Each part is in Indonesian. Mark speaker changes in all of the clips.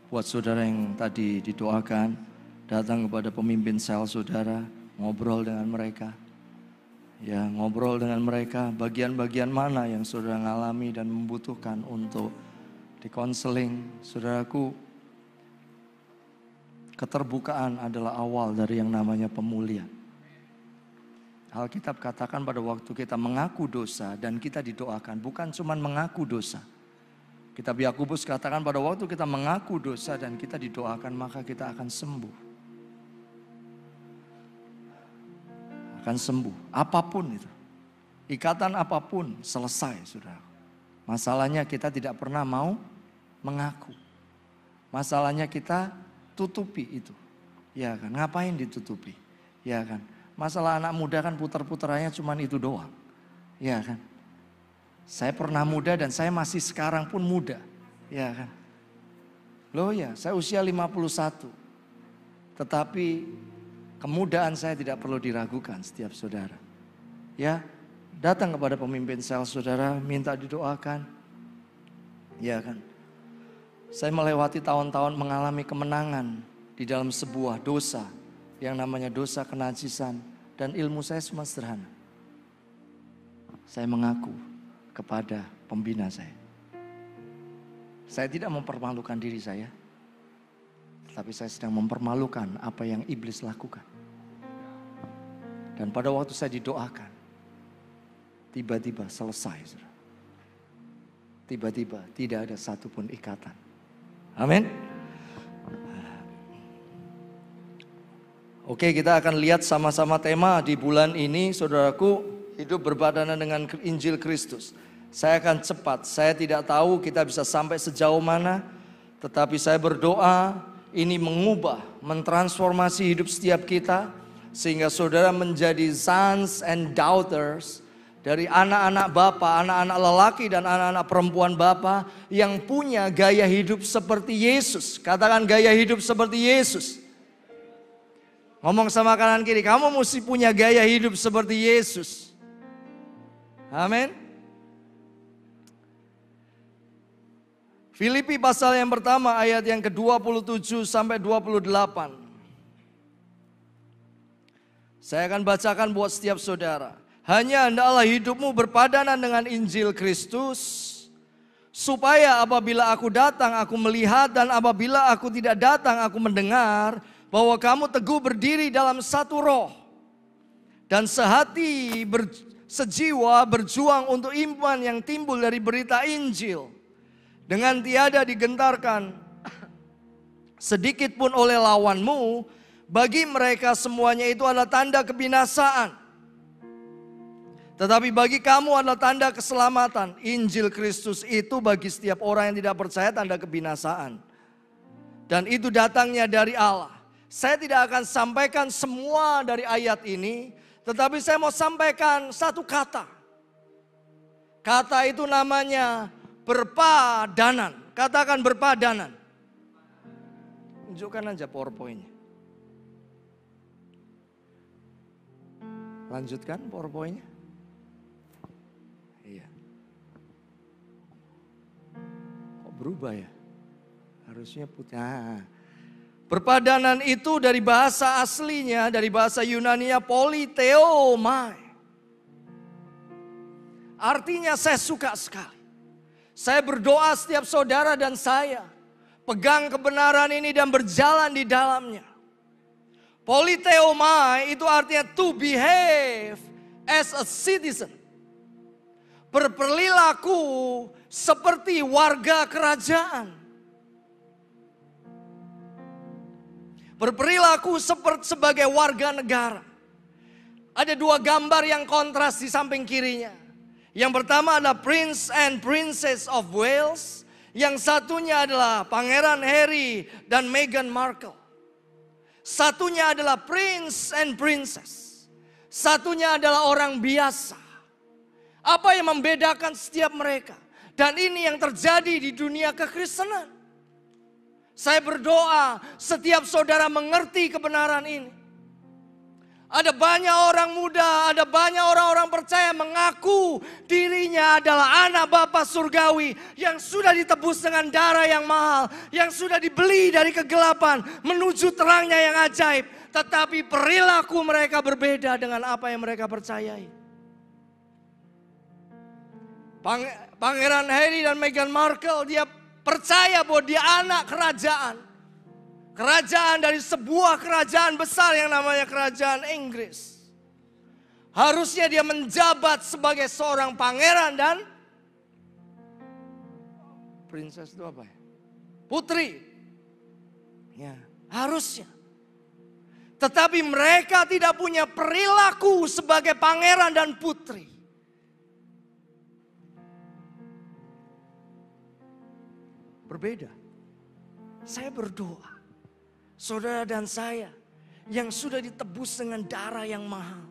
Speaker 1: Buat saudara yang tadi didoakan, datang kepada pemimpin sel saudara, ngobrol dengan mereka. Ya, ngobrol dengan mereka, bagian-bagian mana yang saudara ngalami dan membutuhkan untuk dikonseling. Saudaraku, keterbukaan adalah awal dari yang namanya pemulihan. Alkitab katakan pada waktu kita mengaku dosa dan kita didoakan, bukan cuma mengaku dosa. Kitab Yakobus katakan pada waktu kita mengaku dosa dan kita didoakan, maka kita akan sembuh. Akan sembuh, apapun itu. Ikatan apapun selesai, saudara. Masalahnya kita tidak pernah mau mengaku. Masalahnya kita tutupi itu. Ya kan, ngapain ditutupi? Ya kan. Masalah anak muda kan putar-putarannya cuma itu doang. Ya kan. Saya pernah muda dan saya masih sekarang pun muda. Ya kan. Loh ya, saya usia 51. Tetapi kemudaan saya tidak perlu diragukan setiap saudara. Ya, datang kepada pemimpin sel saudara, minta didoakan. Ya kan. Saya melewati tahun-tahun mengalami kemenangan di dalam sebuah dosa yang namanya dosa kenajisan, dan ilmu saya semua sederhana. Saya mengaku kepada pembina saya. Saya tidak mempermalukan diri saya, tapi saya sedang mempermalukan apa yang iblis lakukan. Dan pada waktu saya didoakan, tiba-tiba selesai. Tiba-tiba tidak ada satupun ikatan. Amin. Oke, kita akan lihat sama-sama tema di bulan ini, saudaraku, hidup berbadanan dengan Injil Kristus. Saya akan cepat, saya tidak tahu kita bisa sampai sejauh mana, tetapi saya berdoa ini mengubah, mentransformasi hidup setiap kita, sehingga saudara menjadi sons and daughters dari anak-anak Bapa, anak-anak lelaki dan anak-anak perempuan Bapa yang punya gaya hidup seperti Yesus. Katakan gaya hidup seperti Yesus. Ngomong sama kanan kiri, kamu mesti punya gaya hidup seperti Yesus. Amin. Filipi pasal yang pertama ayat yang ke-27 sampai 28. Saya akan bacakan buat setiap saudara. Hanya hendaklah hidupmu berpadanan dengan Injil Kristus, supaya apabila aku datang aku melihat, dan apabila aku tidak datang aku mendengar, bahwa kamu teguh berdiri dalam satu roh, dan sehati sejiwa berjuang untuk iman yang timbul dari berita Injil, dengan tiada digentarkan sedikit pun oleh lawanmu. Bagi mereka semuanya itu adalah tanda kebinasaan, tetapi bagi kamu adalah tanda keselamatan. Injil Kristus itu bagi setiap orang yang tidak percaya tanda kebinasaan, dan itu datangnya dari Allah. Saya tidak akan sampaikan semua dari ayat ini, tetapi saya mau sampaikan satu kata. Kata itu namanya berpadanan. Katakan berpadanan. Tunjukkan aja PowerPoint-nya. Lanjutkan PowerPoint-nya. Iya. Kok berubah ya? Harusnya putih. Berpadanan itu dari bahasa aslinya, dari bahasa Yunania politeomai. Artinya saya suka sekali. Saya berdoa setiap saudara dan saya pegang kebenaran ini dan berjalan di dalamnya. Politeomai itu artinya to behave as a citizen. Berperilaku seperti warga kerajaan. Berperilaku sebagai warga negara. Ada dua gambar yang kontras di samping kirinya. Yang pertama adalah Prince and Princess of Wales. Yang satunya adalah Pangeran Harry dan Meghan Markle. Satunya adalah Prince and Princess. Satunya adalah orang biasa. Apa yang membedakan setiap mereka? Dan ini yang terjadi di dunia kekristenan. Saya berdoa setiap saudara mengerti kebenaran ini. Ada banyak orang muda, ada banyak orang-orang percaya mengaku dirinya adalah anak Bapa surgawi yang sudah ditebus dengan darah yang mahal, yang sudah dibeli dari kegelapan menuju terangnya yang ajaib. Tetapi perilaku mereka berbeda dengan apa yang mereka percayai. Pangeran Harry dan Meghan Markle, dia percaya bahwa dia anak kerajaan. Kerajaan dari sebuah kerajaan besar yang namanya kerajaan Inggris. Harusnya dia menjabat sebagai seorang pangeran dan princess itu apa ya? Putri. Ya, harusnya. Tetapi mereka tidak punya perilaku sebagai pangeran dan putri. Berbeda. Saya berdoa, saudara dan saya yang sudah ditebus dengan darah yang mahal.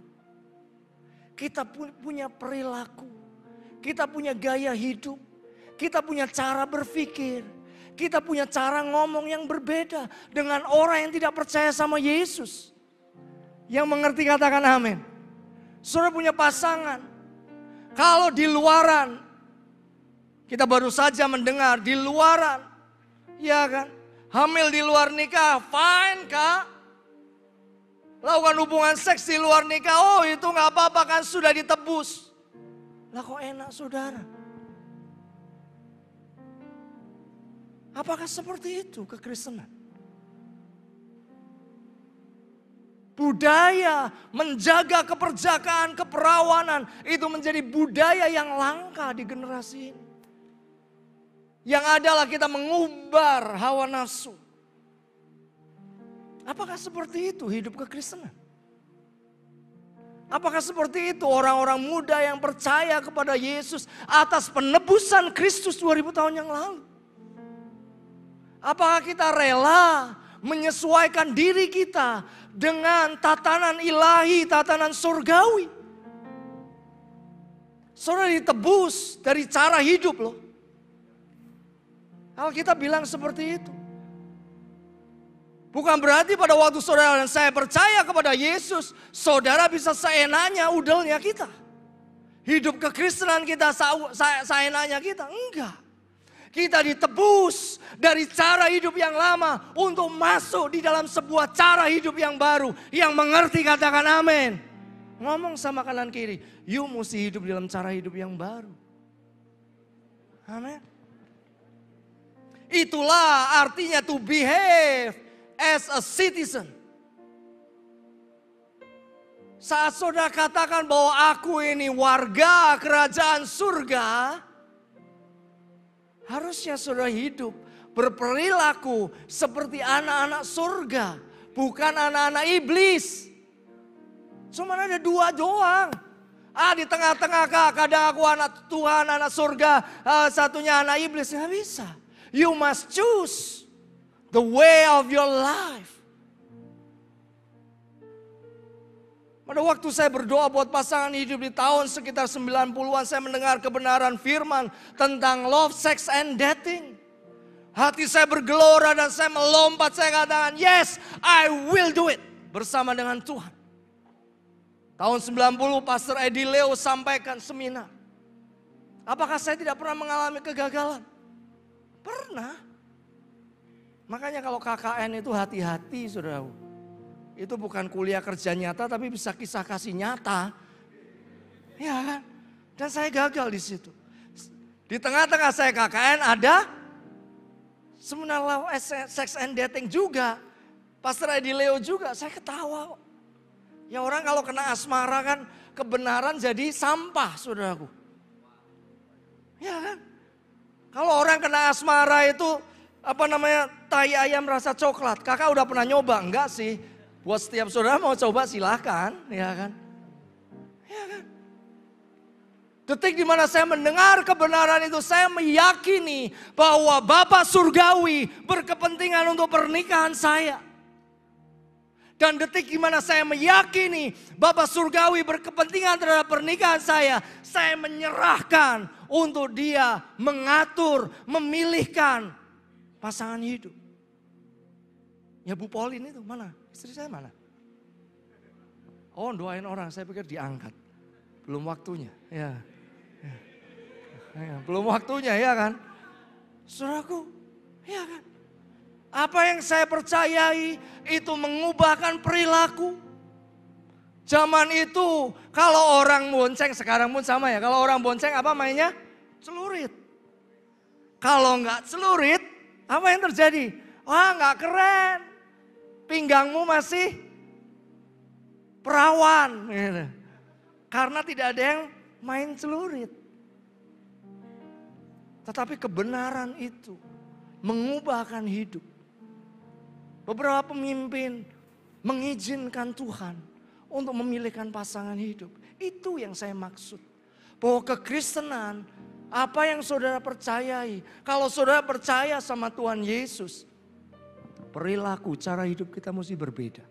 Speaker 1: Kita punya perilaku, kita punya gaya hidup, kita punya cara berpikir, kita punya cara ngomong yang berbeda dengan orang yang tidak percaya sama Yesus. Yang mengerti katakan amin. Saudara punya pasangan, kalau di luaran, kita baru saja mendengar di luaran, ya kan? Hamil di luar nikah, fine kak. Lakukan hubungan seks di luar nikah, oh itu gak apa-apa kan sudah ditebus. Lah kok enak saudara? Apakah seperti itu kekristenan? Budaya menjaga keperjakaan, keperawanan itu menjadi budaya yang langka di generasi ini. Yang adalah kita mengumbar hawa nafsu. Apakah seperti itu hidup kekristenan? Apakah seperti itu orang-orang muda yang percaya kepada Yesus atas penebusan Kristus 2000 tahun yang lalu? Apakah kita rela menyesuaikan diri kita dengan tatanan ilahi, tatanan surgawi? Saudara ditebus dari cara hidup loh. Alkitab bilang seperti itu. Bukan berarti pada waktu saudara dan saya percaya kepada Yesus, saudara bisa seenaknya udelnya kita. Hidup kekristenan kita seenaknya kita. Enggak. Kita ditebus dari cara hidup yang lama untuk masuk di dalam sebuah cara hidup yang baru. Yang mengerti katakan amin. Ngomong sama kanan kiri, you mesti hidup dalam cara hidup yang baru. Amin. Itulah artinya to behave as a citizen. Saat saudara katakan bahwa aku ini warga kerajaan surga, harusnya saudara hidup berperilaku seperti anak-anak surga, bukan anak-anak iblis. Cuma ada dua doang. Di tengah-tengah kadang aku anak Tuhan, anak surga, satunya anak iblis. Nggak bisa. You must choose the way of your life. Pada waktu saya berdoa buat pasangan hidup di tahun sekitar 90-an, saya mendengar kebenaran firman tentang love, sex, and dating. Hati saya bergelora dan saya melompat, saya katakan, yes, I will do it. Bersama dengan Tuhan. Tahun 90, Pastor Eddie Leo sampaikan seminar. Apakah saya tidak pernah mengalami kegagalan? Pernah. Makanya kalau KKN itu hati-hati saudara. Itu bukan kuliah kerja nyata tapi bisa kisah kasih nyata. Ya kan? Dan saya gagal di situ. Di tengah-tengah saya KKN ada seminar love, sex and dating juga. Pastor Eddie Leo juga, saya ketawa. Ya orang kalau kena asmara kan kebenaran jadi sampah saudaraku. Ya kan? Kalau orang kena asmara itu tai ayam rasa coklat. Kakak udah pernah nyoba? Enggak sih. Buat setiap saudara mau coba silahkan, ya kan? Ya kan? Detik dimana saya mendengar kebenaran itu, saya meyakini bahwa Bapa Surgawi berkepentingan untuk pernikahan saya. Dan detik dimana saya meyakini Bapa Surgawi berkepentingan terhadap pernikahan saya menyerahkan untuk Dia mengatur, memilihkan pasangan hidup. Ya Bu Pauline itu mana? Istri saya mana? Oh doain orang, saya pikir diangkat. Belum waktunya, ya. Belum waktunya ya kan. Saudaraku, ya kan. Apa yang saya percayai itu mengubahkan perilaku. Zaman itu kalau orang bonceng, sekarang pun sama ya. Kalau orang bonceng apa mainnya? Celurit. Kalau nggak celurit, apa yang terjadi? Wah nggak keren. Pinggangmu masih perawan. Gitu. Karena tidak ada yang main celurit. Tetapi kebenaran itu mengubahkan hidup. Beberapa pemimpin mengizinkan Tuhan untuk memilihkan pasangan hidup. Itu yang saya maksud. Bahwa kekristenan, apa yang saudara percayai. Kalau saudara percaya sama Tuhan Yesus, perilaku, cara hidup kita mesti berbeda.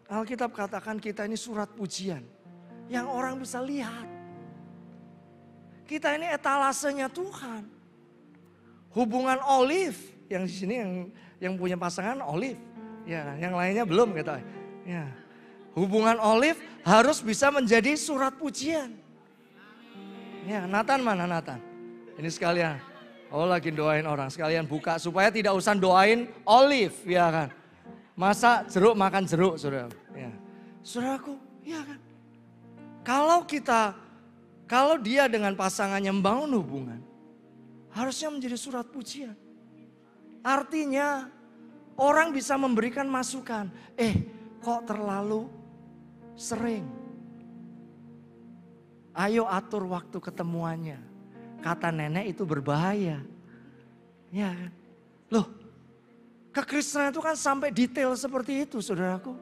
Speaker 1: Alkitab katakan kita ini surat pujian yang orang bisa lihat. Kita ini etalasenya Tuhan. Hubungan Olive yang di sini yang punya pasangan Olive, ya, yang lainnya belum kita. Ya. Hubungan Olive harus bisa menjadi surat pujian. Ya, Nathan mana Nathan? Ini sekalian. Oh lagi doain orang, sekalian buka supaya tidak usah doain Olive, ya kan? Masa jeruk makan jeruk, saudara. Ya. Saudaraku, ya kan? Kalau dia dengan pasangannya membangun hubungan, harusnya menjadi surat pujian. Artinya orang bisa memberikan masukan. Kok terlalu sering? Ayo atur waktu ketemuannya. Kata nenek itu berbahaya. Ya kan? Loh, kekristenan itu kan sampai detail seperti itu, saudaraku.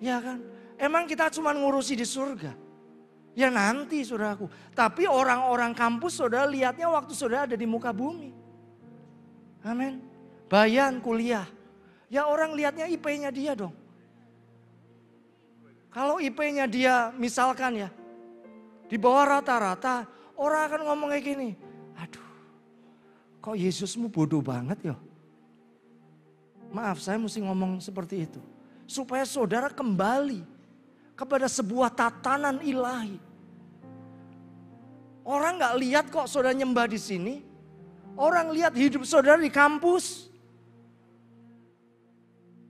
Speaker 1: Ya kan? Emang kita cuma ngurusi di surga? Ya nanti, saudaraku. Tapi orang-orang kampus saudara lihatnya waktu saudara ada di muka bumi. Amin. Bayan kuliah. Ya orang lihatnya IP-nya dia dong. Kalau IP-nya dia misalkan ya, di bawah rata-rata, orang akan ngomong kayak gini. Aduh, kok Yesusmu bodoh banget ya? Maaf, saya mesti ngomong seperti itu. Supaya saudara kembali kepada sebuah tatanan ilahi. Orang gak lihat kok saudara nyembah di sini. Orang lihat hidup saudara di kampus.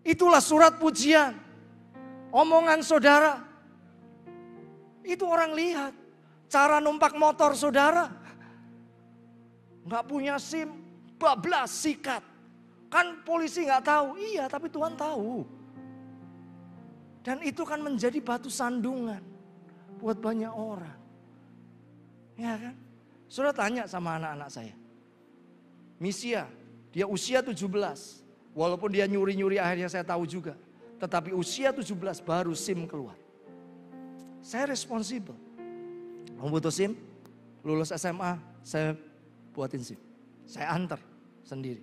Speaker 1: Itulah surat pujian. Omongan saudara. Itu orang lihat. Cara numpak motor saudara. Gak punya SIM, bablas, sikat. Kan polisi gak tahu. Iya, tapi Tuhan tahu. Dan itu kan menjadi batu sandungan buat banyak orang. Ya kan? Saudara tanya sama anak-anak saya. Misia, dia usia 17. Walaupun dia nyuri-nyuri akhirnya saya tahu juga. Tetapi usia 17 baru SIM keluar. Saya responsibel. Kamu butuh SIM? Lulus SMA, saya buatin SIM. Saya antar sendiri.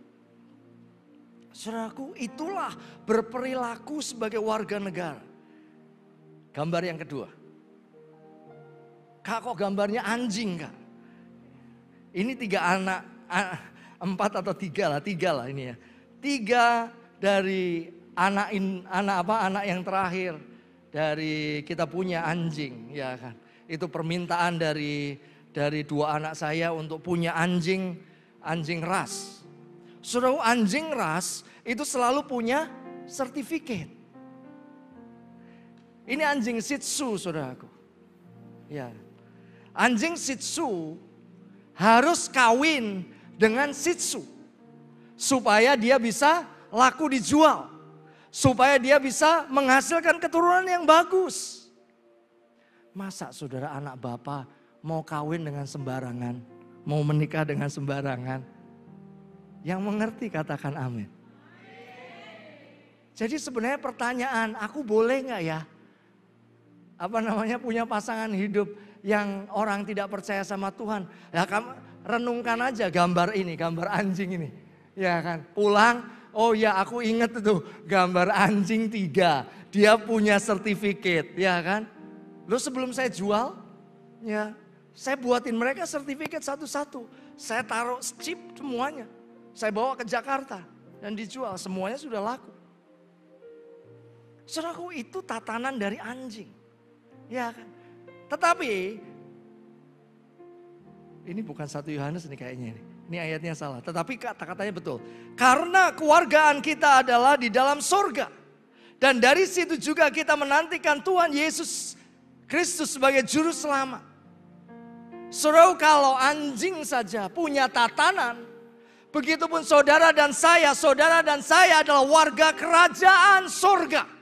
Speaker 1: Saudaraku, itulah berperilaku sebagai warga negara. Gambar yang kedua. Kak, kok gambarnya anjing, Kak? Ini 3 anak, 4 atau 3 lah ini ya. 3 dari anak yang terakhir dari kita punya anjing, ya kan? Itu permintaan dari 2 anak saya untuk punya anjing ras. Saudara, anjing ras itu selalu punya sertifikat. Ini anjing Shih Tzu, saudaraku. Ya. Anjing Shih Tzu harus kawin dengan Shih Tzu supaya dia bisa laku dijual, supaya dia bisa menghasilkan keturunan yang bagus. Masa saudara anak bapak mau kawin dengan sembarangan, mau menikah dengan sembarangan? Yang mengerti katakan amin. Jadi sebenarnya pertanyaan, aku boleh nggak ya? Punya pasangan hidup yang orang tidak percaya sama Tuhan. Ya kamu renungkan aja gambar ini, gambar anjing ini. Ya kan, pulang, oh ya aku inget itu gambar anjing 3. Dia punya sertifikat, ya kan. Lalu sebelum saya jual, ya saya buatin mereka sertifikat satu-satu. Saya taruh chip semuanya. Saya bawa ke Jakarta dan dijual, semuanya sudah laku. Saudaraku, itu tatanan dari anjing. Ya kan? Tetapi ini bukan 1 Yohanes nih kayaknya ini. Ini ayatnya salah. Tetapi kata-katanya betul. Karena kewargaan kita adalah di dalam surga. Dan dari situ juga kita menantikan Tuhan Yesus Kristus sebagai juru selamat. Saudara, kalau anjing saja punya tatanan, begitupun saudara dan saya adalah warga kerajaan surga.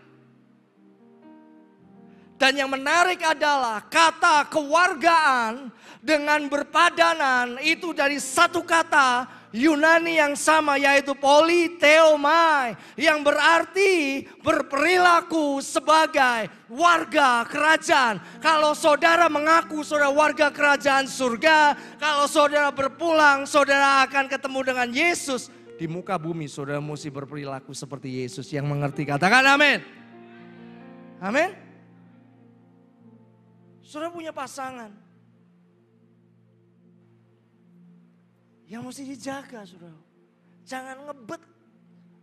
Speaker 1: Dan yang menarik adalah kata kewargaan dengan berpadanan itu dari satu kata Yunani yang sama, yaitu politeomai, yang berarti berperilaku sebagai warga kerajaan. Kalau saudara mengaku saudara warga kerajaan surga, kalau saudara berpulang saudara akan ketemu dengan Yesus di muka bumi, saudara mesti berperilaku seperti Yesus yang mengerti. Katakan amin. Amin. Saudara punya pasangan yang mesti dijaga, saudara. Jangan ngebet.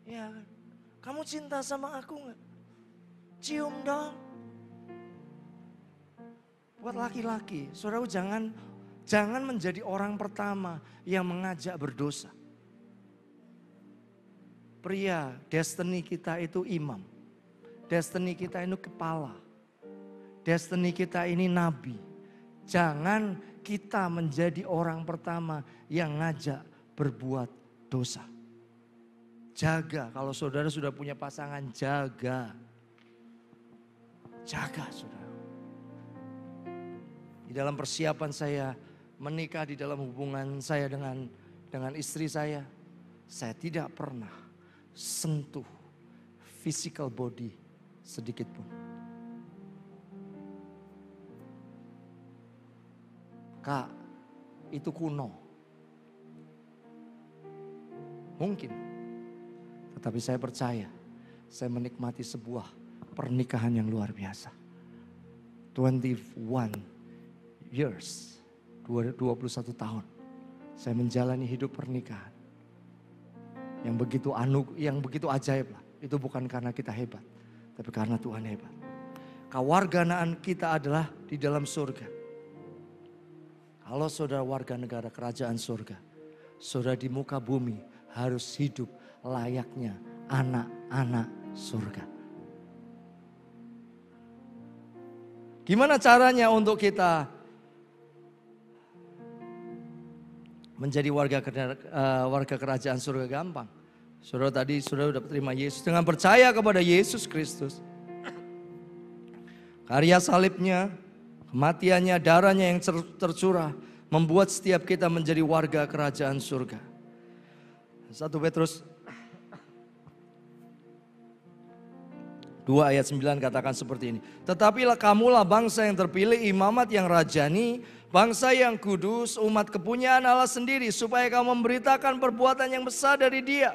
Speaker 1: Ya kan? Kamu cinta sama aku gak? Cium dong. Buat laki-laki, saudara jangan menjadi orang pertama yang mengajak berdosa. Pria, destiny kita itu imam. Destiny kita itu kepala. Destiny kita ini nabi. Jangan kita menjadi orang pertama yang ngajak berbuat dosa. Jaga, kalau saudara sudah punya pasangan, jaga. Jaga, saudara. Di dalam persiapan saya menikah, di dalam hubungan saya dengan istri saya tidak pernah sentuh physical body sedikit pun. Kak, itu kuno. Mungkin. Tetapi saya percaya, saya menikmati sebuah pernikahan yang luar biasa. 21 years, 21 tahun. Saya menjalani hidup pernikahan. Yang begitu ajaib lah. Itu bukan karena kita hebat, tapi karena Tuhan hebat. Kewarganaan kita adalah di dalam surga. Kalau saudara warga negara kerajaan surga, saudara di muka bumi harus hidup layaknya anak-anak surga. Gimana caranya untuk kita menjadi warga kerajaan surga? Gampang. Saudara tadi sudah terima Yesus dengan percaya kepada Yesus Kristus. Karya salibnya, kematiannya, darahnya yang tercurah membuat setiap kita menjadi warga kerajaan surga. 1 Petrus 2 ayat 9 katakan seperti ini. Tetapilah kamulah bangsa yang terpilih, imamat yang rajani, bangsa yang kudus, umat kepunyaan Allah sendiri, supaya kamu memberitakan perbuatan yang besar dari Dia.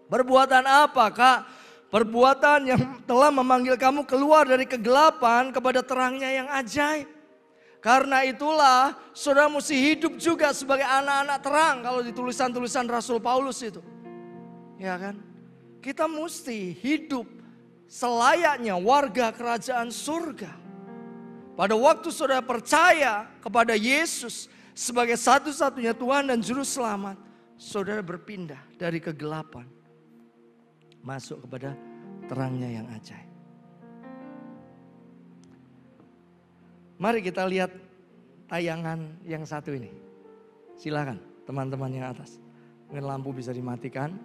Speaker 1: Perbuatan apa, Kak? Perbuatan yang telah memanggil kamu keluar dari kegelapan kepada terangnya yang ajaib. Karena itulah saudara mesti hidup juga sebagai anak-anak terang. Kalau di tulisan-tulisan Rasul Paulus itu. Ya kan? Kita mesti hidup selayaknya warga kerajaan surga. Pada waktu saudara percaya kepada Yesus sebagai satu-satunya Tuhan dan Juru Selamat, saudara berpindah dari kegelapan masuk kepada terangnya yang ajaib. Mari kita lihat tayangan yang satu ini. Silakan teman-teman yang atas. Mungkin lampu bisa dimatikan.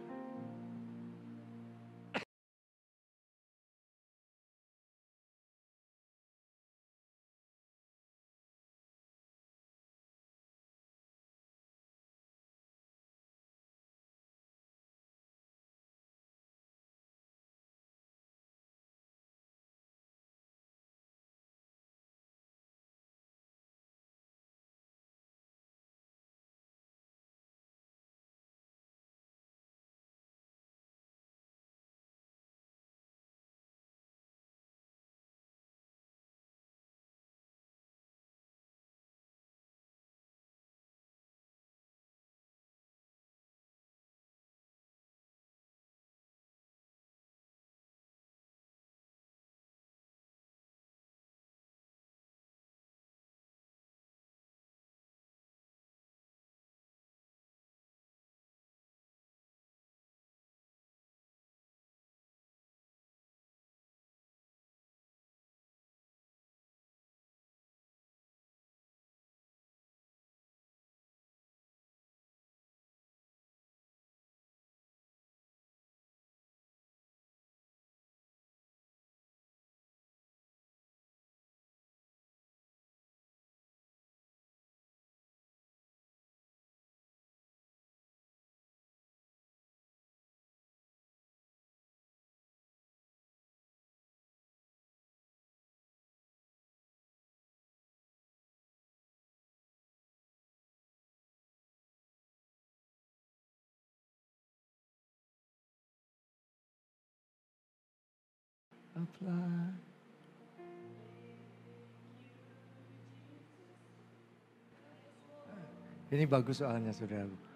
Speaker 1: apply. Ini bagus soalnya saudaraku.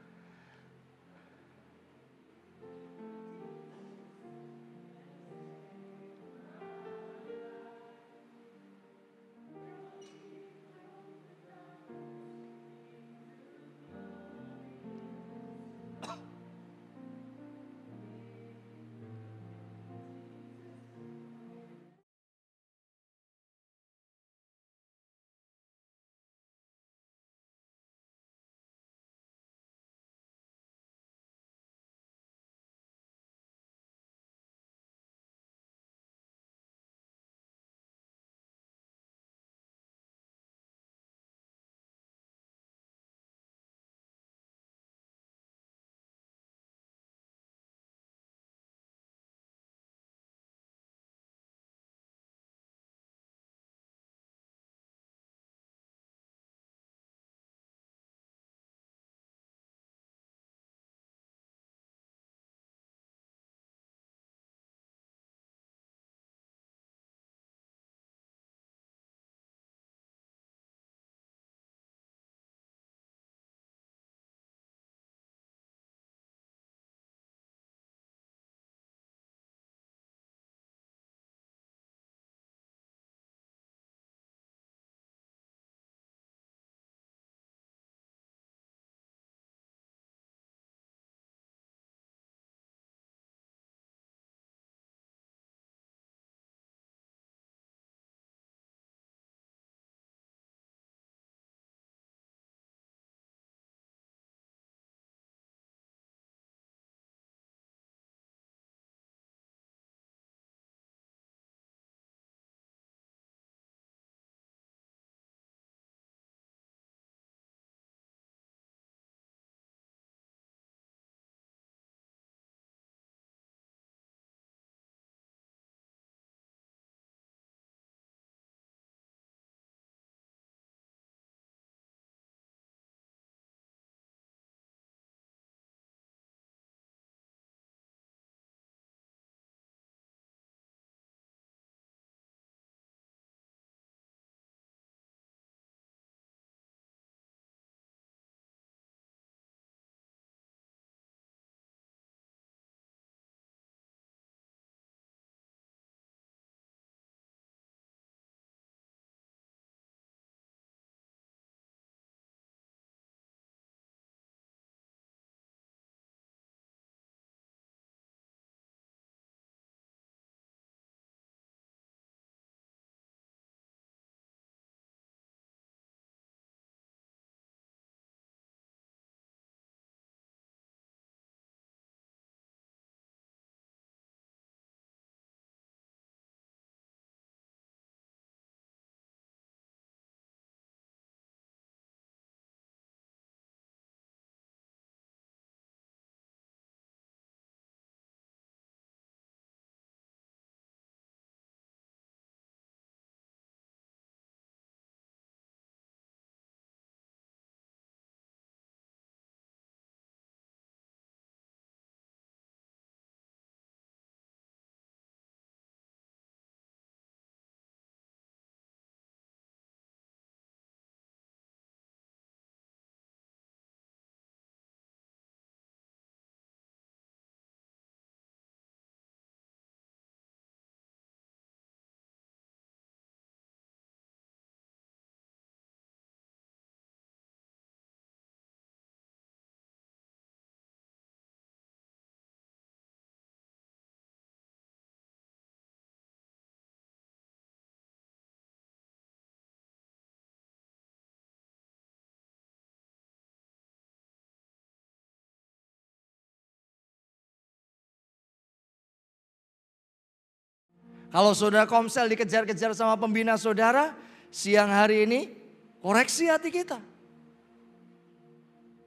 Speaker 1: Kalau saudara komsel dikejar-kejar sama pembina saudara, siang hari ini koreksi hati kita.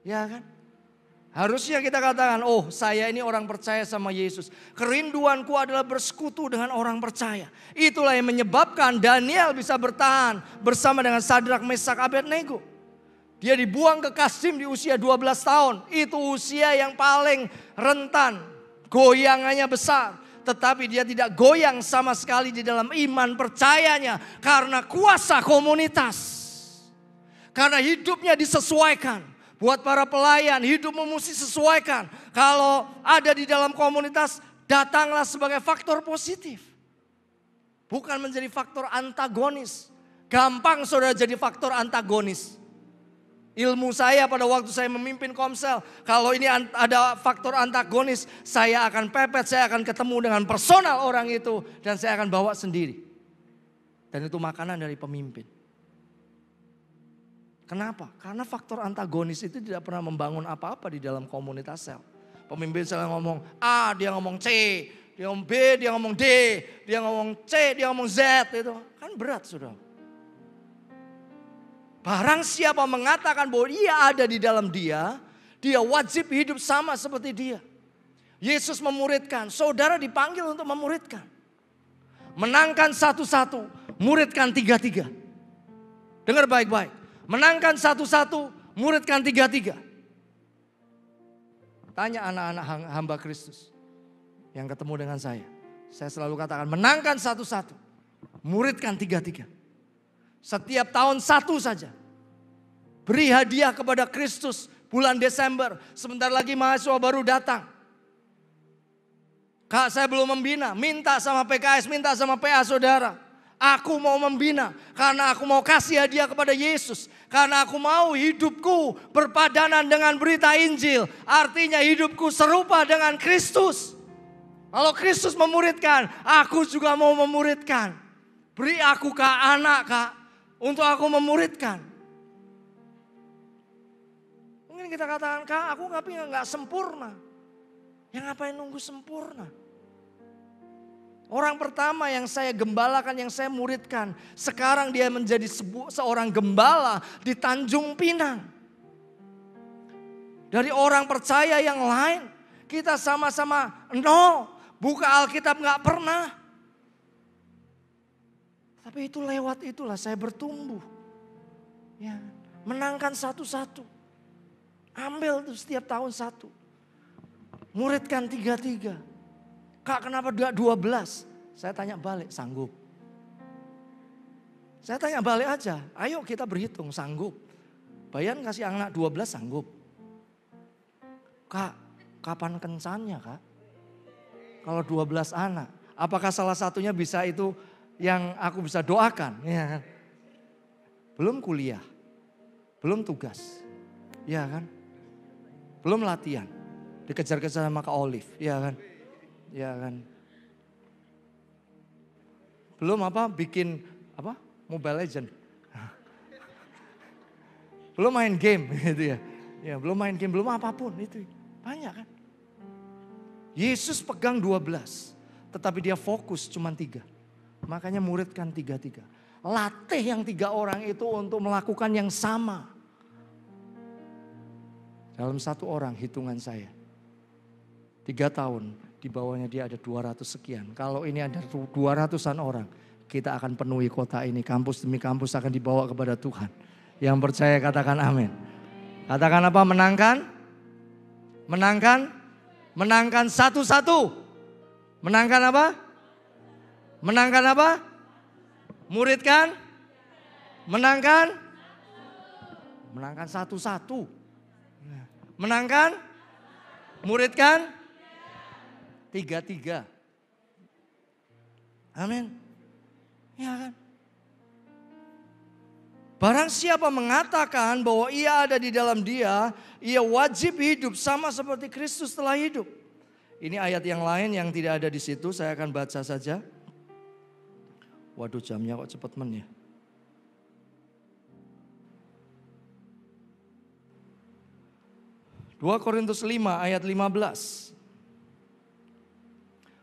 Speaker 1: Ya kan? Harusnya kita katakan, oh saya ini orang percaya sama Yesus. Kerinduanku adalah bersekutu dengan orang percaya. Itulah yang menyebabkan Daniel bisa bertahan bersama dengan Sadrak, Mesak, Abednego. Dia dibuang ke Kasim di usia 12 tahun. Itu usia yang paling rentan. Goyangannya besar. tetapi dia tidak goyang sama sekali di dalam iman percayanya karena kuasa komunitas. Karena hidupnya disesuaikan. Buat para pelayan, hidupmu mesti sesuaikan. Kalau ada di dalam komunitas, datanglah sebagai faktor positif. Bukan menjadi faktor antagonis. Gampang saudara jadi faktor antagonis. Ilmu saya pada waktu saya memimpin Komsel, kalau ini ada faktor antagonis, saya akan pepet, saya akan ketemu dengan personal orang itu. Dan saya akan bawa sendiri. Dan itu makanan dari pemimpin. Kenapa? Karena faktor antagonis itu tidak pernah membangun apa-apa di dalam komunitas sel. Pemimpin sel ngomong A, dia ngomong C, dia ngomong B, dia ngomong D, dia ngomong C, dia ngomong Z. Itu kan berat saudara. Barang siapa mengatakan bahwa ia ada di dalam dia wajib hidup sama seperti dia. Yesus memuridkan, saudara dipanggil untuk memuridkan. Menangkan satu-satu, muridkan tiga-tiga. Dengar baik-baik. Menangkan satu-satu, muridkan tiga-tiga. Tanya anak-anak hamba Kristus yang ketemu dengan saya. Saya selalu katakan menangkan satu-satu, muridkan tiga-tiga. Setiap tahun satu saja. Beri hadiah kepada Kristus bulan Desember. Sebentar lagi mahasiswa baru datang. Kak, saya belum membina, minta sama PKS, minta sama PA saudara. Aku mau membina karena aku mau kasih hadiah kepada Yesus. Karena aku mau hidupku berpadanan dengan berita Injil. Artinya hidupku serupa dengan Kristus. Kalau Kristus memuridkan, aku juga mau memuridkan. Beri aku Kak, anak Kak, untuk aku memuridkan. Mungkin kita katakan, Kak, aku nggak sempurna. Ya ngapain nunggu sempurna? Orang pertama yang saya gembalakan, yang saya muridkan. Sekarang dia menjadi seorang gembala di Tanjung Pinang. Dari orang percaya yang lain. Kita sama-sama buka Alkitab gak pernah. Tapi itu lewat itulah saya bertumbuh. Ya, menangkan satu-satu. Ambil tuh setiap tahun satu. Muridkan tiga-tiga. Kak, kenapa 12? Saya tanya balik, sanggup. Saya tanya balik aja, ayo kita berhitung, sanggup. Bayan kasih anak 12 sanggup. Kak, kapan kencannya Kak? Kalau 12 anak, apakah salah satunya bisa itu yang aku bisa doakan? Ya kan? Belum kuliah, belum tugas, ya kan? Belum latihan, dikejar-kejar sama Kak Olive, ya kan? Ya kan. Belum bikin Mobile Legend. Belum main game gitu ya. Ya, belum main game, belum apapun itu. Banyak kan. Yesus pegang 12, tetapi dia fokus cuma 3. Makanya muridkan 3-3. Latih yang 3 orang itu untuk melakukan yang sama. Dalam 1 orang hitungan saya. 3 tahun. Di bawahnya dia ada 200 sekian. Kalau ini ada 200-an orang, kita akan penuhi kota ini. Kampus demi kampus akan dibawa kepada Tuhan. Yang percaya katakan amin. Katakan apa? Menangkan? Menangkan? Menangkan satu-satu. Menangkan apa? Menangkan apa? Muridkan? Menangkan? Menangkan satu-satu. Menangkan? Muridkan? 3-3. Amin. Ya kan? Barang siapa mengatakan bahwa ia ada di dalam dia, ia wajib hidup sama seperti Kristus telah hidup. Ini ayat yang lain yang tidak ada di situ, saya akan baca saja. Waduh, jamnya kok cepet men ya. Dua Korintus 5 ayat 15.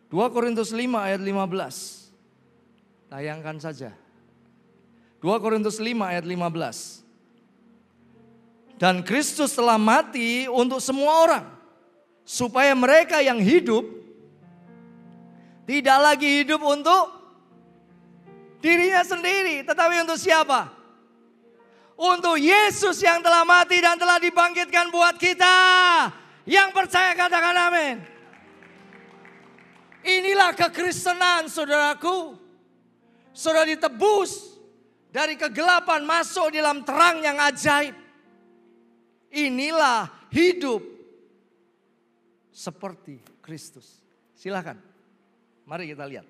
Speaker 1: 2 Korintus 5 ayat 15. Tayangkan saja. 2 Korintus 5 ayat 15. Dan Kristus telah mati untuk semua orang. Supaya mereka yang hidup tidak lagi hidup untuk dirinya sendiri. Tetapi untuk siapa? Untuk Yesus yang telah mati dan telah dibangkitkan buat kita. Yang percaya katakan amin. Inilah kekristenan, saudaraku. Saudara ditebus dari kegelapan masuk di dalam terang yang ajaib. Inilah hidup seperti Kristus. Silakan. Mari kita lihat.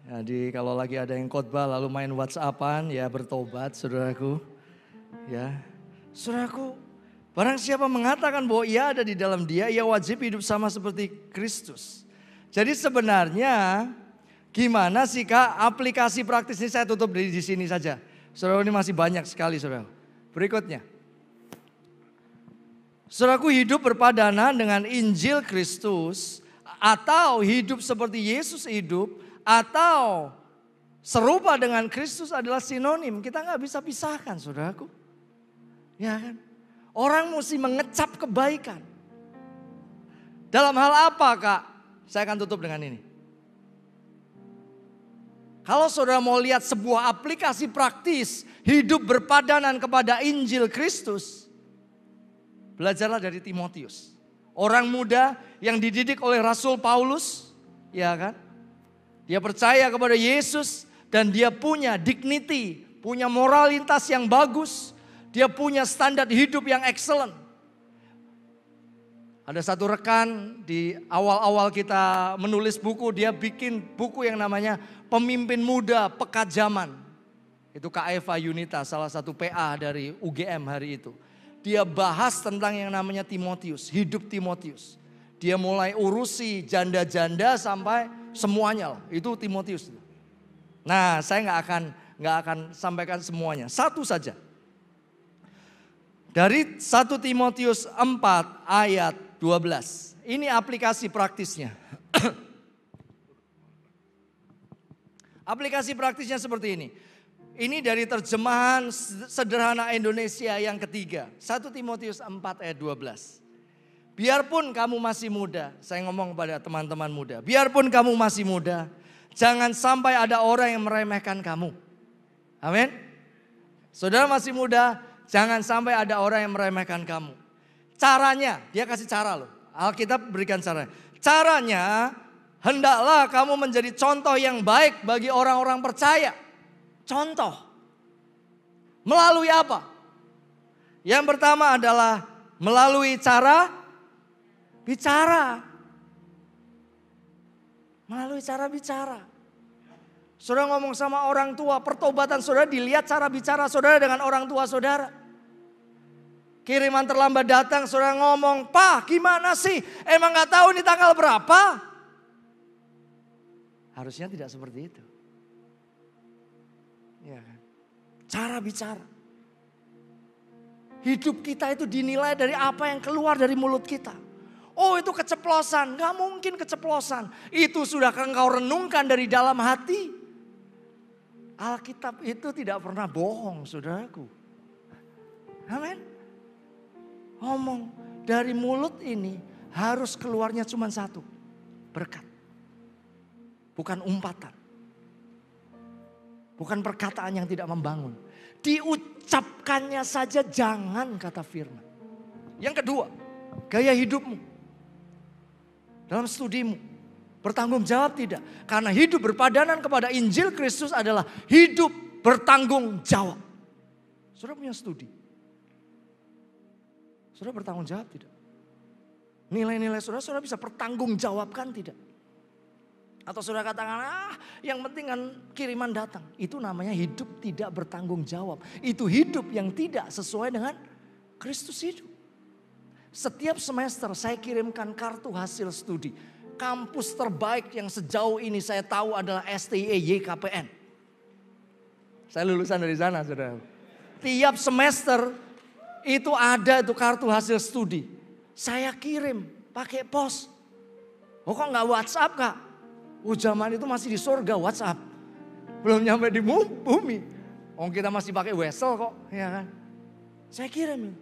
Speaker 1: Jadi kalau lagi ada yang khotbah lalu main WhatsAppan, ya bertobat saudaraku. Ya, saudaraku, barang siapa mengatakan bahwa ia ada di dalam dia, ia wajib hidup sama seperti Kristus. Jadi sebenarnya gimana sih Kak aplikasi praktis ini, saya tutup di sini saja. Saudara, ini masih banyak sekali saudara. Berikutnya. Saudaraku, hidup berpadanan dengan Injil Kristus atau hidup seperti Yesus hidup atau serupa dengan Kristus adalah sinonim. Kita nggak bisa pisahkan saudaraku. Ya kan? Orang mesti mengecap kebaikan. Dalam hal apa Kak? Saya akan tutup dengan ini. Kalau saudara mau lihat sebuah aplikasi praktis hidup berpadanan kepada Injil Kristus, belajarlah dari Timotius. Orang muda yang dididik oleh Rasul Paulus, ya kan? Dia percaya kepada Yesus dan dia punya dignity, punya moralitas yang bagus. Dia punya standar hidup yang excellent. Ada satu rekan di awal-awal kita menulis buku, dia bikin buku yang namanya Pemimpin Muda Pekat Zaman. Itu Kak Eva Yunita, salah satu PA dari UGM hari itu. Dia bahas tentang yang namanya Timotius, hidup Timotius. Dia mulai urusi janda-janda sampai semuanya lah. Itu Timotius. Nah, saya nggak akan sampaikan semuanya. Satu saja. Dari 1 Timotius 4 ayat 12. Ini aplikasi praktisnya. Aplikasi praktisnya seperti ini. Ini dari terjemahan sederhana Indonesia yang ketiga. 1 Timotius 4 ayat 12. Biarpun kamu masih muda, saya ngomong kepada teman-teman muda. Biarpun kamu masih muda, jangan sampai ada orang yang meremehkan kamu. Amin. Saudara masih muda, jangan sampai ada orang yang meremehkan kamu. Caranya, dia kasih cara loh. Alkitab berikan cara. Caranya, Hendaklah kamu menjadi contoh yang baik bagi orang-orang percaya. Contoh. Melalui apa? Yang pertama adalah melalui cara bicara. Melalui cara bicara. Saudara ngomong sama orang tua, pertobatan saudara dilihat cara bicara saudara dengan orang tua saudara. Kiriman terlambat datang, saudara ngomong, "Pak, gimana sih? Emang gak tahu ini tanggal berapa?" Harusnya tidak seperti itu. Ya kan? Cara bicara. Hidup kita itu dinilai dari apa yang keluar dari mulut kita. Oh, itu keceplosan. Gak mungkin keceplosan. Itu sudah engkau renungkan dari dalam hati. Alkitab itu tidak pernah bohong, saudaraku. Amin. Ngomong dari mulut ini harus keluarnya cuma satu. Berkat. Bukan umpatan. Bukan perkataan yang tidak membangun. Diucapkannya saja jangan, kata firman. Yang kedua, gaya hidupmu. Dalam studimu. Bertanggung jawab tidak. Karena hidup berpadanan kepada Injil Kristus adalah hidup bertanggung jawab. Saudara punya studi. Saudara bertanggung jawab tidak? Nilai-nilai saudara bisa bertanggung jawabkan tidak? Atau saudara katakan, yang penting kan kiriman datang. Itu namanya hidup tidak bertanggung jawab. Itu hidup yang tidak sesuai dengan Kristus hidup. Setiap semester saya kirimkan kartu hasil studi. Kampus terbaik yang sejauh ini saya tahu adalah STI YKPN. Saya lulusan dari sana, saudara. Tiap semester itu ada itu kartu hasil studi. Saya kirim pakai pos. Oh, kok nggak WhatsApp, Kak? Oh, zaman itu masih di surga WhatsApp. Belum nyampe di bumi. Oh, kita masih pakai wesel kok, ya kan? Saya kirim.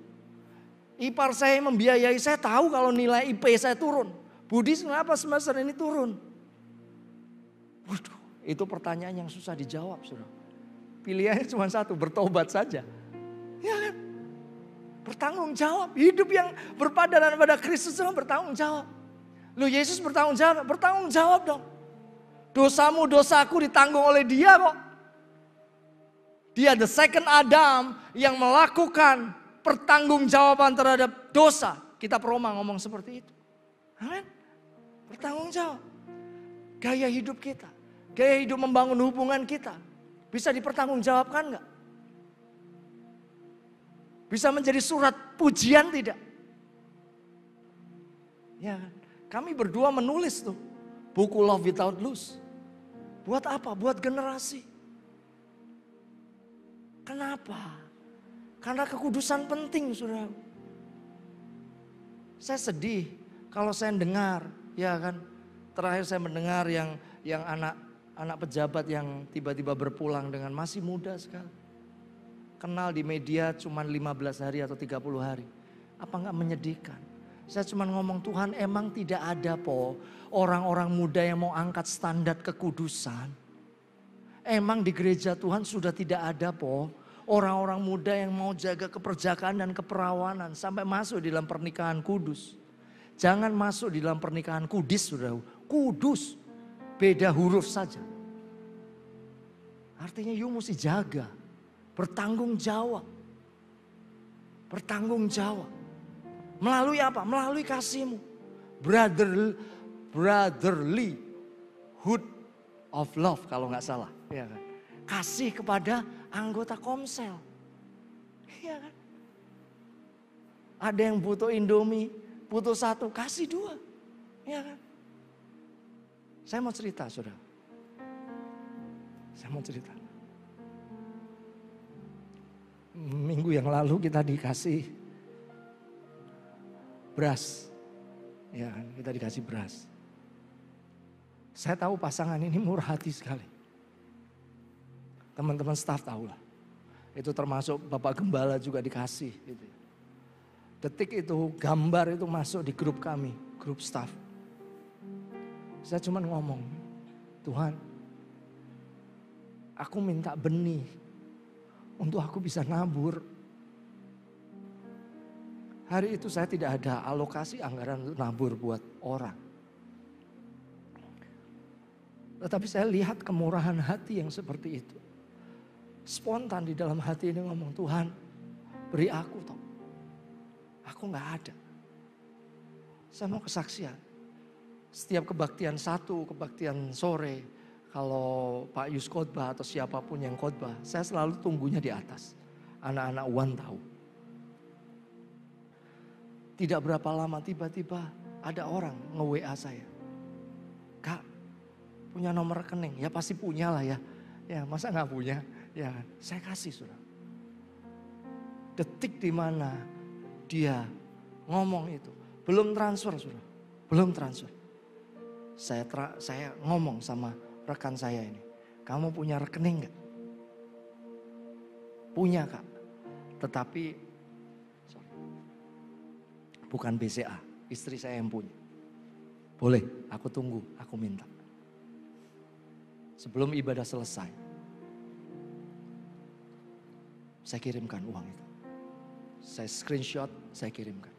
Speaker 1: Ipar saya membiayai, saya tahu kalau nilai IP saya turun. Budi, kenapa semester ini turun? Waduh, itu pertanyaan yang susah dijawab, saudara. Pilihannya cuma satu, bertobat saja. Ya kan? Bertanggung jawab. Hidup yang berpadanan pada Kristus itu bertanggung jawab. Lu Yesus bertanggung jawab dong. Dosamu, dosaku ditanggung oleh dia kok. Dia the second Adam yang melakukan pertanggungjawaban terhadap dosa. Kita Roma ngomong seperti itu. Amin. Bertanggung jawab. Gaya hidup kita. Gaya hidup membangun hubungan kita. Bisa dipertanggungjawabkan enggak? Bisa menjadi surat pujian tidak? Ya, kami berdua menulis tuh buku Love Without Lose. Buat apa? Buat generasi. Kenapa? Karena kekudusan penting, saudara. Saya sedih kalau saya dengar, ya kan. Terakhir saya mendengar yang anak pejabat yang tiba-tiba berpulang dengan masih muda sekali. Kenal di media cuma 15 hari atau 30 hari. Apa enggak menyedihkan? Saya cuma ngomong, Tuhan, emang tidak ada orang-orang muda yang mau angkat standar kekudusan. Emang di gereja Tuhan sudah tidak ada orang-orang muda yang mau jaga keperjakaan dan keperawanan sampai masuk di dalam pernikahan kudus. Jangan masuk di dalam pernikahan kudis, saudara. Kudus, beda huruf saja. Artinya you mesti jaga. Bertanggung jawab. Bertanggung jawab. Melalui apa? Melalui kasihmu. Brotherly hood of love kalau nggak salah. Ya kan? Kasih kepada anggota komsel. Iya kan? Ada yang butuh Indomie, butuh satu, kasih dua. Iya kan? Saya mau cerita, saudara. Saya mau cerita. Minggu yang lalu kita dikasih beras. Ya kan, kita dikasih beras. Saya tahu pasangan ini murah hati sekali. Teman-teman staf tahu lah. Itu termasuk Bapak Gembala juga dikasih. Gitu. Detik itu gambar itu masuk di grup kami, grup staf. Saya cuma ngomong, Tuhan, aku minta benih untuk aku bisa nabur. Hari itu saya tidak ada alokasi anggaran untuk nabur buat orang. Tetapi saya lihat kemurahan hati yang seperti itu. Spontan di dalam hati ini ngomong, Tuhan beri aku toh. Aku gak ada. Saya mau kesaksian. Setiap kebaktian kebaktian sore, kalau Pak Yus khotbah atau siapapun yang khotbah, saya selalu tunggunya di atas. Anak-anak UAN tahu. Tidak berapa lama tiba-tiba ada orang nge-WA saya. Kak, punya nomor rekening? Ya pasti punya lah ya. Ya masa gak punya? Ya saya kasih sudah. Detik di mana dia ngomong itu. Belum transfer sudah. Belum transfer. Saya ngomong sama rekan saya ini. Kamu punya rekening gak? Punya Kak. Tetapi bukan BCA. Istri saya yang punya. Boleh, aku tunggu, aku minta. Sebelum ibadah selesai. Saya kirimkan uang itu. Saya screenshot, saya kirimkan.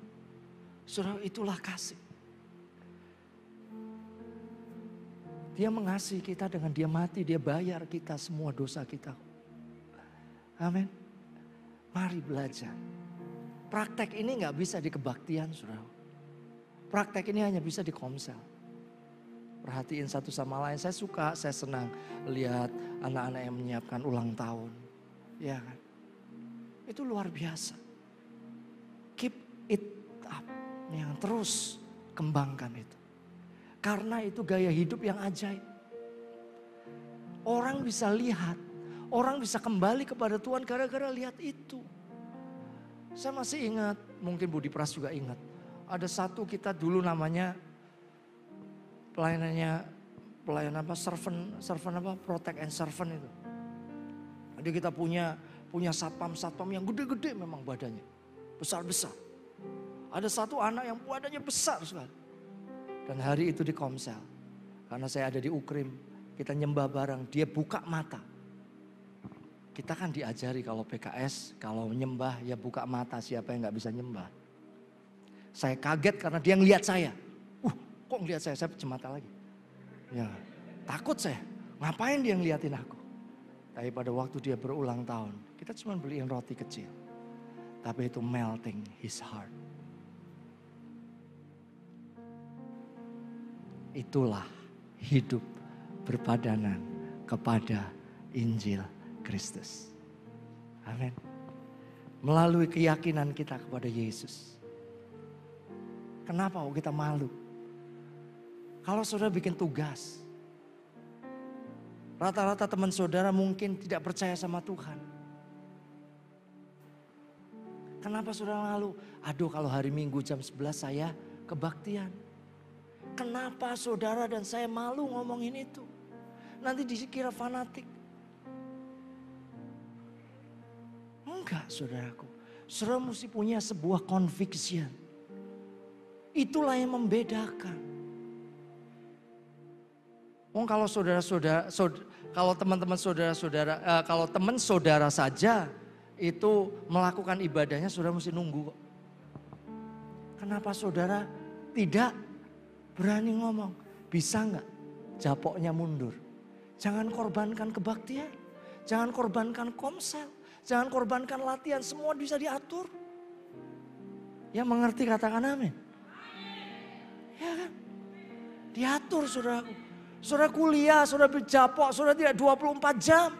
Speaker 1: Saudara, itulah kasih. Dia mengasihi kita dengan dia mati, dia bayar kita semua dosa kita. Amin. Mari belajar. Praktek ini gak bisa di kebaktian, saudara. Praktek ini hanya bisa di komsel. Perhatiin satu sama lain. Saya suka, saya senang lihat anak-anak yang menyiapkan ulang tahun. Ya kan? Itu luar biasa. Keep it up. Yang terus kembangkan itu. Karena itu gaya hidup yang ajaib. Orang bisa lihat. Orang bisa kembali kepada Tuhan gara-gara lihat itu. Saya masih ingat, mungkin Budi Pras juga ingat. Ada satu kita dulu namanya pelayanan apa, servant apa, protect and servant itu. Jadi kita punya satpam yang gede-gede memang badannya. Besar-besar. Ada satu anak yang badannya besar sekali. Dan hari itu di komsel. Karena saya ada di Ukrim. Kita nyembah bareng. Dia buka mata. Kita kan diajari kalau PKS. Kalau nyembah ya buka mata. Siapa yang gak bisa nyembah. Saya kaget karena dia ngeliat saya. Kok ngeliat saya? Saya pecah mata lagi. Ya, takut saya. Ngapain dia ngeliatin aku? Tapi pada waktu dia berulang tahun, kita cuma beliin roti kecil. Tapi itu melting his heart. Itulah hidup berpadanan kepada Injil Kristus. Amin. Melalui keyakinan kita kepada Yesus. Kenapa kita malu? Kalau saudara bikin tugas, rata-rata teman saudara mungkin tidak percaya sama Tuhan. Kenapa saudara malu? Aduh, kalau hari Minggu jam 11 saya kebaktian. Kenapa saudara dan saya malu ngomongin itu? Nanti dikira fanatik. Enggak, saudaraku. Saudara mesti punya sebuah conviction. Itulah yang membedakan. Kalau kalau teman-teman saudara-saudara, kalau teman saudara saja itu melakukan ibadahnya, saudara mesti nunggu. Kenapa saudara tidak berani ngomong? Bisa nggak japoknya mundur? Jangan korbankan kebaktian, jangan korbankan komsel, jangan korbankan latihan, semua bisa diatur. Yang mengerti katakan amin. Ya kan? Diatur saudaraku. Saudara kuliah, saudara berjapok, saudara tidak 24 jam.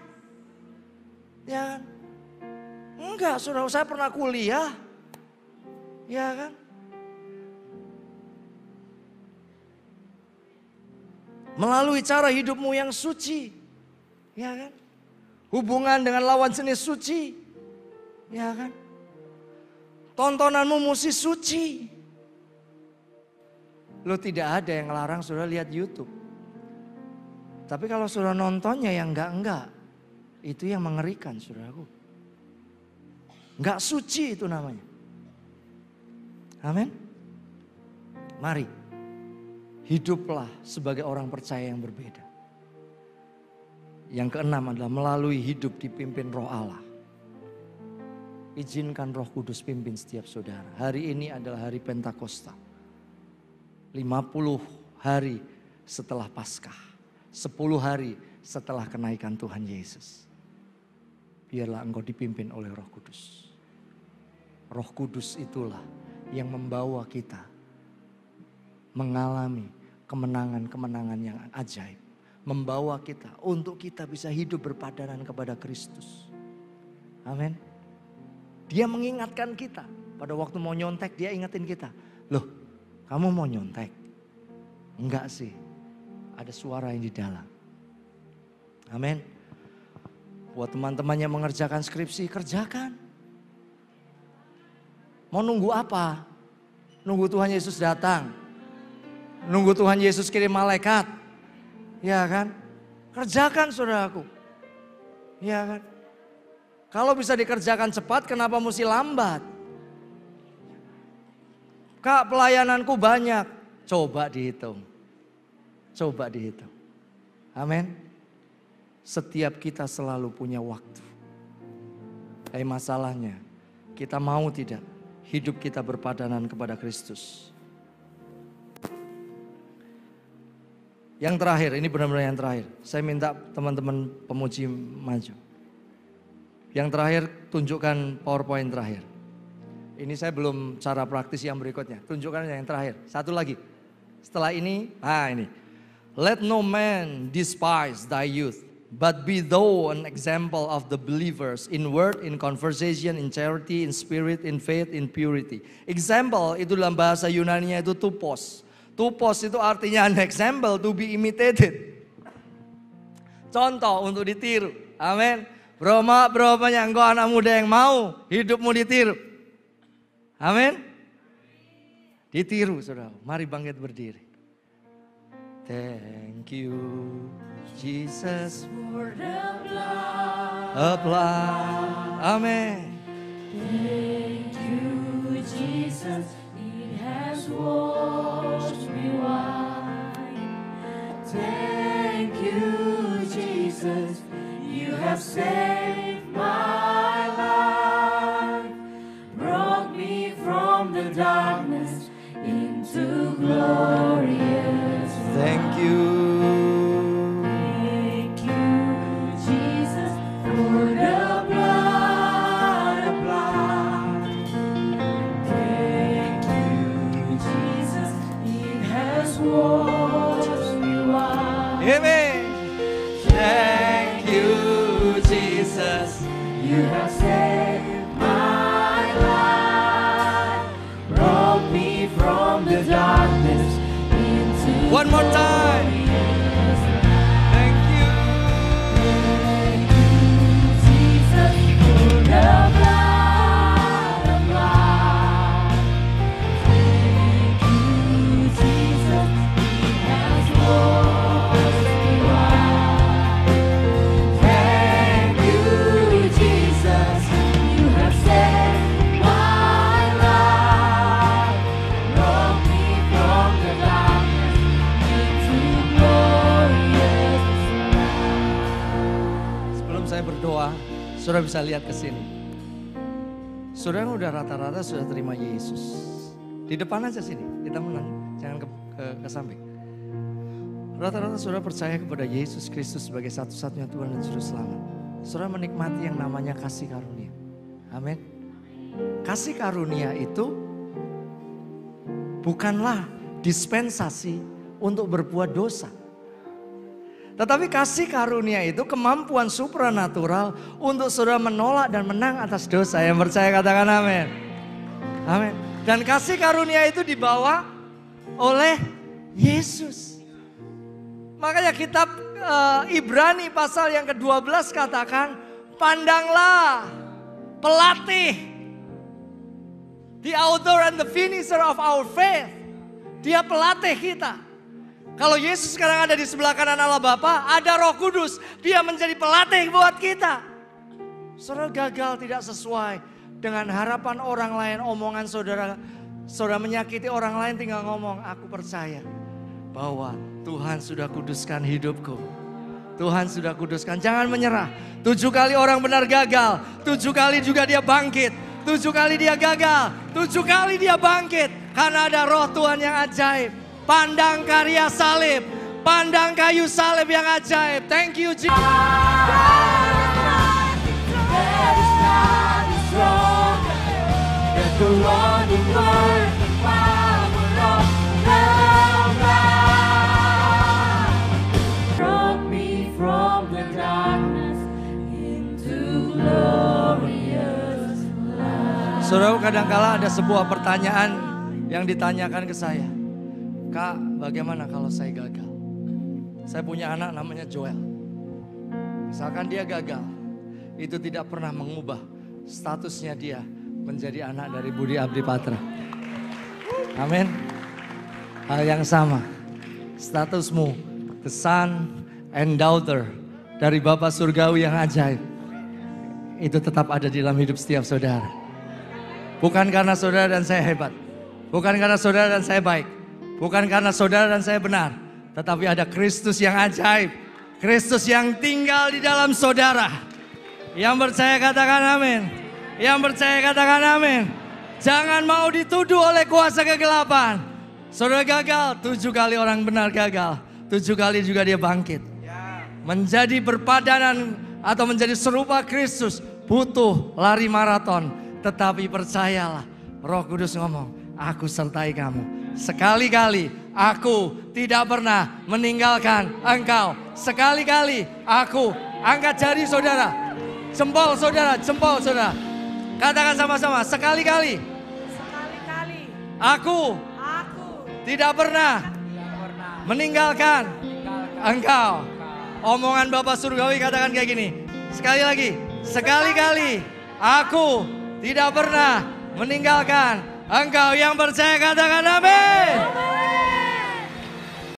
Speaker 1: Ya kan? Enggak, saudara, saya pernah kuliah. Ya kan? Melalui cara hidupmu yang suci. Ya kan? Hubungan dengan lawan jenis suci. Ya kan? Tontonanmu mesti suci. Lo tidak ada yang ngelarang saudara lihat YouTube. Tapi kalau saudara nontonnya yang enggak, itu yang mengerikan saudaraku. Enggak suci itu namanya. Amin. Mari, hiduplah sebagai orang percaya yang berbeda. Yang keenam adalah melalui hidup dipimpin Roh Allah. Izinkan Roh Kudus pimpin setiap saudara. Hari ini adalah hari Pentakosta. 50 hari setelah Paskah. 10 hari setelah kenaikan Tuhan Yesus. Biarlah engkau dipimpin oleh Roh Kudus. Roh Kudus itulah yang membawa kita mengalami kemenangan-kemenangan yang ajaib. Membawa kita untuk kita bisa hidup berpadanan kepada Kristus. Amin. Dia mengingatkan kita. Pada waktu mau nyontek dia ingetin kita. Loh, kamu mau nyontek? Enggak sih. Ada suara yang di dalam. Amin. Buat teman-teman yang mengerjakan skripsi, kerjakan. Mau nunggu apa? Nunggu Tuhan Yesus datang. Nunggu Tuhan Yesus kirim malaikat. Ya kan? Kerjakan saudaraku. Ya kan? Kalau bisa dikerjakan cepat, kenapa mesti lambat? Kak, pelayananku banyak. Coba dihitung. Coba dihitung. Amin. Setiap kita selalu punya waktu. Tapi masalahnya, kita mau tidak hidup kita berpadanan kepada Kristus. Yang terakhir, ini benar-benar yang terakhir. Saya minta teman-teman pemuji maju. Yang terakhir, tunjukkan PowerPoint terakhir. Ini saya belum cara praktis yang berikutnya. Tunjukkan yang terakhir. Satu lagi. Setelah ini, ini. Let no man despise thy youth, but be thou an example of the believers in word, in conversation, in charity, in spirit, in faith, in purity. Example itu dalam bahasa Yunani-nya itu tupos. Tupos itu artinya an example to be imitated. Contoh untuk ditiru. Amin. Berapa-berapanya engkau anak muda yang mau hidupmu ditiru. Amin. Ditiru saudara. Mari bangkit berdiri. Thank you Jesus for the blood. Amin.
Speaker 2: Thank you Jesus, it has washed me white. Thank you Jesus, you have saved my life. Brought me from the darkness into glorious light.
Speaker 1: Thank you.
Speaker 2: Thank you, Jesus, for the blood applied. Thank you, Jesus, it has washed me white.
Speaker 1: Amen. Thank you Jesus,
Speaker 2: You have saved my life, brought me from the darkness into
Speaker 1: one more time.
Speaker 2: glorious light.
Speaker 1: Thank you.
Speaker 2: Thank you, Jesus, for the blood applied. Thank you, Jesus, it has washed me white. Thank you, Jesus, you have saved my life, brought me from the darkness into glorious light.
Speaker 1: Sebelum saya berdoa, saudara bisa lihat ke sini. Saudara udah rata-rata sudah terima Yesus. Di depan aja sini, kita menang, jangan ke samping. Rata-rata saudara percaya kepada Yesus Kristus sebagai satu-satunya Tuhan dan Juru Selamat. Saudara menikmati yang namanya kasih karunia. Amin. Kasih karunia itu bukanlah dispensasi untuk berbuat dosa. Tetapi kasih karunia itu kemampuan supranatural untuk saudara menolak dan menang atas dosa. Yang percaya katakan amin. Amin. Dan kasih karunia itu dibawa oleh Yesus. Makanya kitab Ibrani pasal yang ke-12 katakan, pandanglah pelatih, the author and the finisher of our faith. Dia pelatih kita. Kalau Yesus sekarang ada di sebelah kanan Allah Bapa, ada Roh Kudus, dia menjadi pelatih buat kita. Saudara gagal tidak sesuai dengan harapan orang lain, omongan saudara. Saudara menyakiti orang lain tinggal ngomong, aku percaya bahwa Tuhan sudah kuduskan hidupku. Tuhan sudah kuduskan, jangan menyerah. 7 kali orang benar gagal, 7 kali juga dia bangkit. 7 kali dia gagal, 7 kali dia bangkit. Karena ada roh Tuhan yang ajaib. Pandang karya salib, Pandang kayu salib yang ajaib. Thank you Jesus.
Speaker 2: There is nothing stronger than the one who works the power of love. Brought me from the darkness into glorious light.
Speaker 1: Saudara, kadangkala ada sebuah pertanyaan yang ditanyakan ke saya. Kak, bagaimana kalau saya gagal? Saya punya anak namanya Joel. Misalkan dia gagal, itu tidak pernah mengubah statusnya dia menjadi anak dari Budi Abdi Patra. Amin. Hal yang sama, statusmu, the son and daughter dari Bapa Surgawi yang ajaib, itu tetap ada di dalam hidup setiap saudara. Bukan karena saudara dan saya hebat, bukan karena saudara dan saya baik, bukan karena saudara dan saya benar, tetapi ada Kristus yang ajaib, Kristus yang tinggal di dalam saudara. Yang percaya katakan amin. Yang percaya katakan amin. Jangan mau dituduh oleh kuasa kegelapan. Saudara gagal, 7 kali orang benar gagal, 7 kali juga dia bangkit. Menjadi berpadanan atau menjadi serupa Kristus butuh lari maraton. Tetapi percayalah, Roh Kudus ngomong, aku sertai kamu. Sekali-kali aku tidak pernah meninggalkan engkau. Sekali-kali aku, angkat jari saudara, jempol saudara, jempol saudara. Katakan sama-sama, sekali-kali aku tidak pernah meninggalkan engkau. Omongan Bapak Surgawi katakan kayak gini, sekali lagi, sekali-kali aku tidak pernah meninggalkan engkau. Yang percaya katakan amin.